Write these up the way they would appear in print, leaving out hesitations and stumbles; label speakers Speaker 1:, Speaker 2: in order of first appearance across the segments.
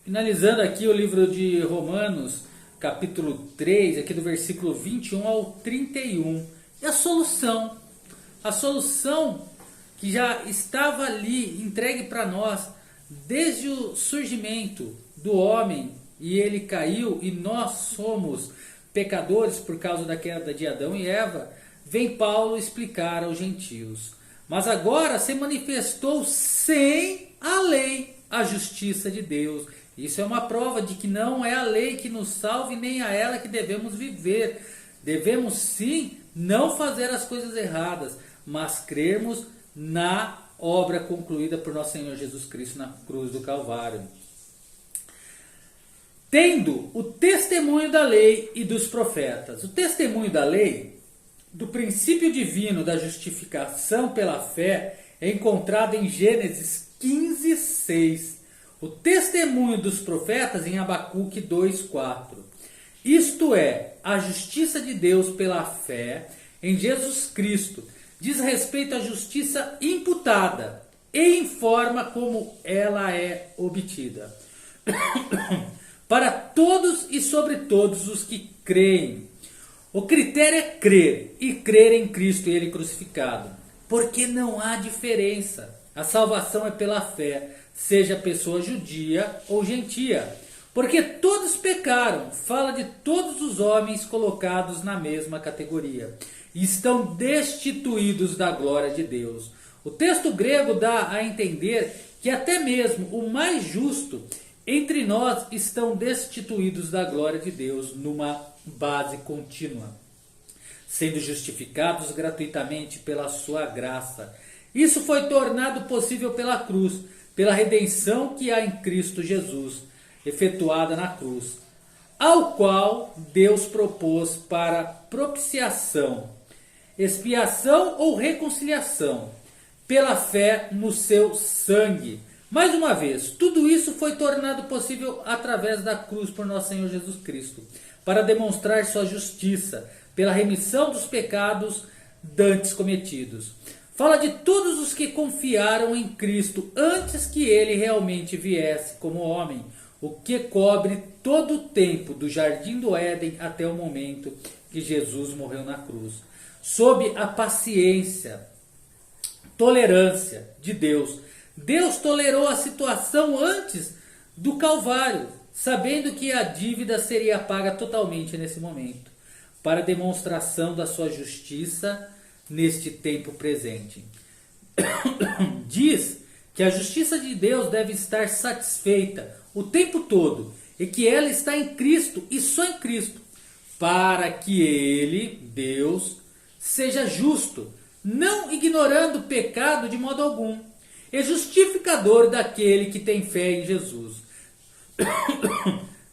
Speaker 1: Finalizando aqui o livro de Romanos, capítulo 3, aqui do versículo 21 ao 31. E a solução. A solução que já estava ali entregue para nós desde o surgimento do homem, e ele caiu e nós somos pecadores por causa da queda de Adão e Eva, vem Paulo explicar aos gentios. Mas agora se manifestou sem a lei a justiça de Deus. Isso é uma prova de que não é a lei que nos salve, nem a ela que devemos viver. Devemos sim não fazer as coisas erradas, mas crermos na obra concluída por nosso Senhor Jesus Cristo na cruz do Calvário. Tendo o testemunho da lei e dos profetas. O testemunho da lei, do princípio divino da justificação pela fé, é encontrado em Gênesis 15, 6. O testemunho dos profetas em Abacuque 2, 4. Isto é, a justiça de Deus pela fé em Jesus Cristo diz respeito à justiça imputada e informa como ela é obtida. Para todos e sobre todos os que creem. O critério é crer, e crer em Cristo e Ele crucificado. Porque não há diferença. A salvação é pela fé, seja pessoa judia ou gentia. Porque todos pecaram, fala de todos os homens colocados na mesma categoria. E estão destituídos da glória de Deus. O texto grego dá a entender que até mesmo o mais justo entre nós estão destituídos da glória de Deus numa base contínua, sendo justificados gratuitamente pela sua graça. Isso foi tornado possível pela cruz, pela redenção que há em Cristo Jesus, efetuada na cruz, ao qual Deus propôs para propiciação, expiação ou reconciliação, pela fé no seu sangue. Mais uma vez, tudo isso foi tornado possível através da cruz por nosso Senhor Jesus Cristo, para demonstrar sua justiça, pela remissão dos pecados dantes cometidos. Fala de todos os que confiaram em Cristo antes que ele realmente viesse como homem, o que cobre todo o tempo do jardim do Éden até o momento que Jesus morreu na cruz. Sob a paciência, tolerância de Deus, Deus tolerou a situação antes do Calvário, sabendo que a dívida seria paga totalmente nesse momento, para demonstração da sua justiça neste tempo presente. Diz que a justiça de Deus deve estar satisfeita o tempo todo, e que ela está em Cristo e só em Cristo, para que ele, Deus, seja justo, não ignorando o pecado de modo algum, e justificador daquele que tem fé em Jesus.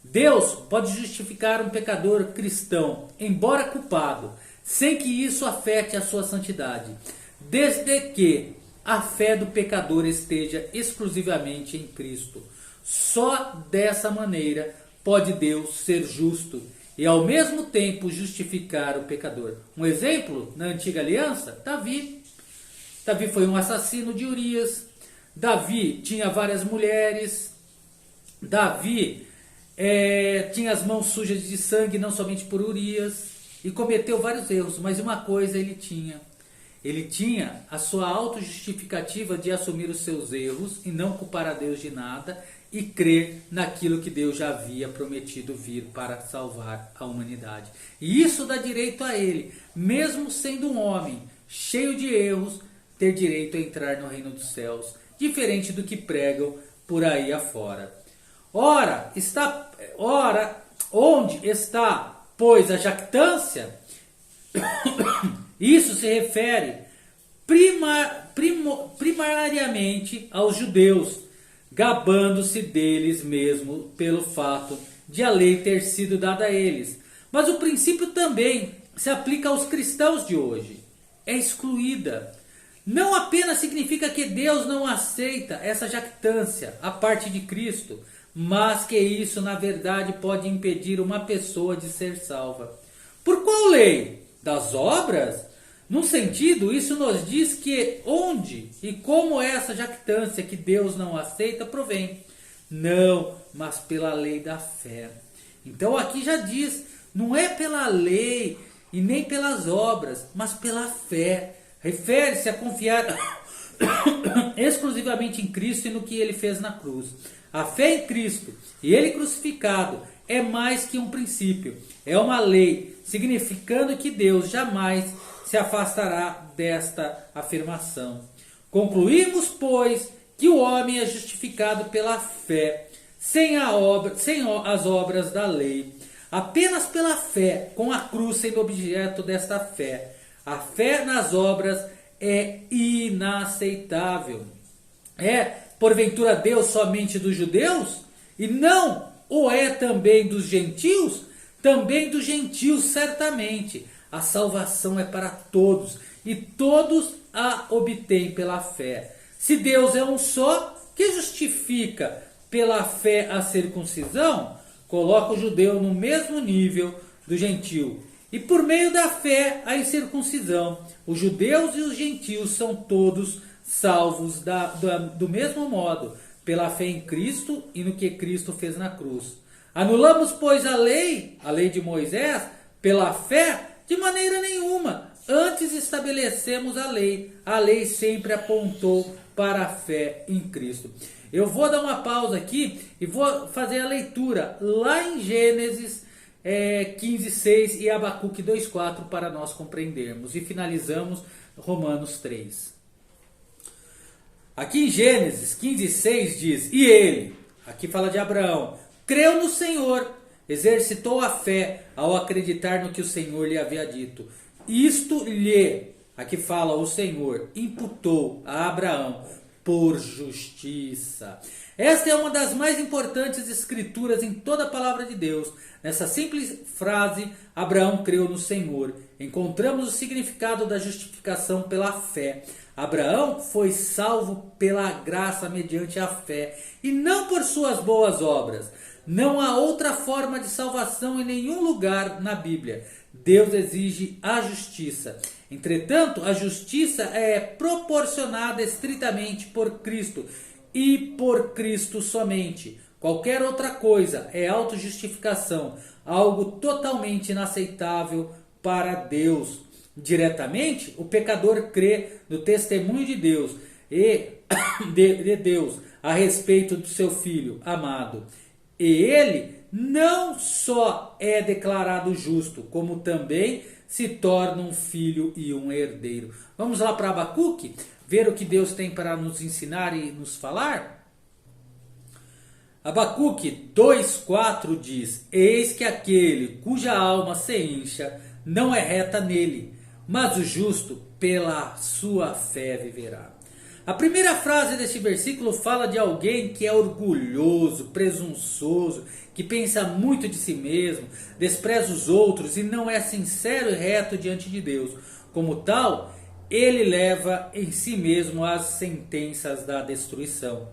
Speaker 1: Deus pode justificar um pecador cristão, embora culpado, sem que isso afete a sua santidade, desde que a fé do pecador esteja exclusivamente em Cristo. Só dessa maneira pode Deus ser justo e ao mesmo tempo justificar o pecador. Um exemplo na antiga aliança, Davi. Davi foi um assassino de Urias. Davi tinha várias mulheres. Davi tinha as mãos sujas de sangue, não somente por Urias, e cometeu vários erros, mas uma coisa ele tinha. Ele tinha a sua autojustificativa de assumir os seus erros e não culpar a Deus de nada e crer naquilo que Deus já havia prometido vir para salvar a humanidade. E isso dá direito a ele, mesmo sendo um homem cheio de erros, ter direito a entrar no reino dos céus, diferente do que pregam por aí afora. Ora, onde está, pois, a jactância? Isso se refere primariamente aos judeus, gabando-se deles mesmo pelo fato de a lei ter sido dada a eles. Mas o princípio também se aplica aos cristãos de hoje. É excluída. Não apenas significa que Deus não aceita essa jactância, a parte de Cristo, mas que isso, na verdade, pode impedir uma pessoa de ser salva. Por qual lei? Das obras? Num sentido, isso nos diz que onde e como essa jactância que Deus não aceita provém. Não, mas pela lei da fé. Então aqui já diz, não é pela lei e nem pelas obras, mas pela fé. Refere-se a confiar exclusivamente em Cristo e no que ele fez na cruz. A fé em Cristo e ele crucificado é mais que um princípio, é uma lei, significando que Deus jamais se afastará desta afirmação. Concluímos, pois, que o homem é justificado pela fé, sem as obras da lei, apenas pela fé, com a cruz sendo objeto desta fé. A fé nas obras é inaceitável. É, porventura, Deus somente dos judeus? E não, ou é também dos gentios? Também dos gentios, certamente. A salvação é para todos, e todos a obtêm pela fé. Se Deus é um só, que justifica pela fé a circuncisão, coloca o judeu no mesmo nível do gentio. E por meio da fé, a incircuncisão. Os judeus e os gentios são todos salvos do mesmo modo, pela fé em Cristo e no que Cristo fez na cruz. Anulamos, pois, a lei de Moisés, pela fé? De maneira nenhuma. Antes estabelecemos a lei. A lei sempre apontou para a fé em Cristo. Eu vou dar uma pausa aqui e vou fazer a leitura lá em Gênesis 15:6 e Abacuque 2:4 para nós compreendermos. E finalizamos Romanos 3. Aqui em Gênesis 15:6 diz: E ele, aqui fala de Abraão, creu no Senhor, exercitou a fé ao acreditar no que o Senhor lhe havia dito. Isto lhe, aqui fala o Senhor, imputou a Abraão por justiça. Esta é uma das mais importantes escrituras em toda a palavra de Deus. Nessa simples frase, Abraão creu no Senhor. Encontramos o significado da justificação pela fé. Abraão foi salvo pela graça mediante a fé e não por suas boas obras. Não há outra forma de salvação em nenhum lugar na Bíblia. Deus exige a justiça. Entretanto, a justiça é proporcionada estritamente por Cristo e por Cristo somente. Qualquer outra coisa é autojustificação, algo totalmente inaceitável para Deus. Diretamente, o pecador crê no testemunho de Deus de Deus a respeito do seu filho amado. E ele não só é declarado justo, como também se torna um filho e um herdeiro. Vamos lá para Abacuque, ver o que Deus tem para nos ensinar e nos falar? Abacuque 2:4 diz: Eis que aquele cuja alma se incha não é reta nele, mas o justo pela sua fé viverá. A primeira frase deste versículo fala de alguém que é orgulhoso, presunçoso, que pensa muito de si mesmo, despreza os outros e não é sincero e reto diante de Deus. Como tal, ele leva em si mesmo as sentenças da destruição.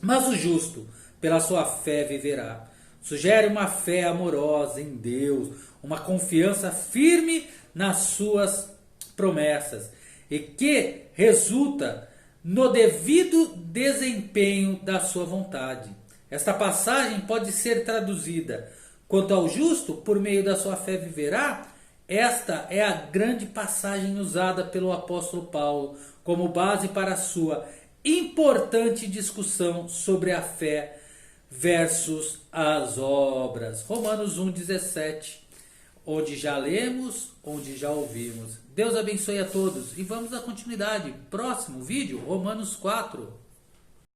Speaker 1: Mas o justo, pela sua fé, viverá. Sugere uma fé amorosa em Deus, uma confiança firme nas suas promessas e que resulta no devido desempenho da sua vontade. Esta passagem pode ser traduzida: quanto ao justo, por meio da sua fé viverá. Esta é a grande passagem usada pelo apóstolo Paulo como base para a sua importante discussão sobre a fé versus as obras. Romanos 1:17, onde já lemos, onde já ouvimos. Deus abençoe a todos e vamos à continuidade. Próximo vídeo, Romanos 4.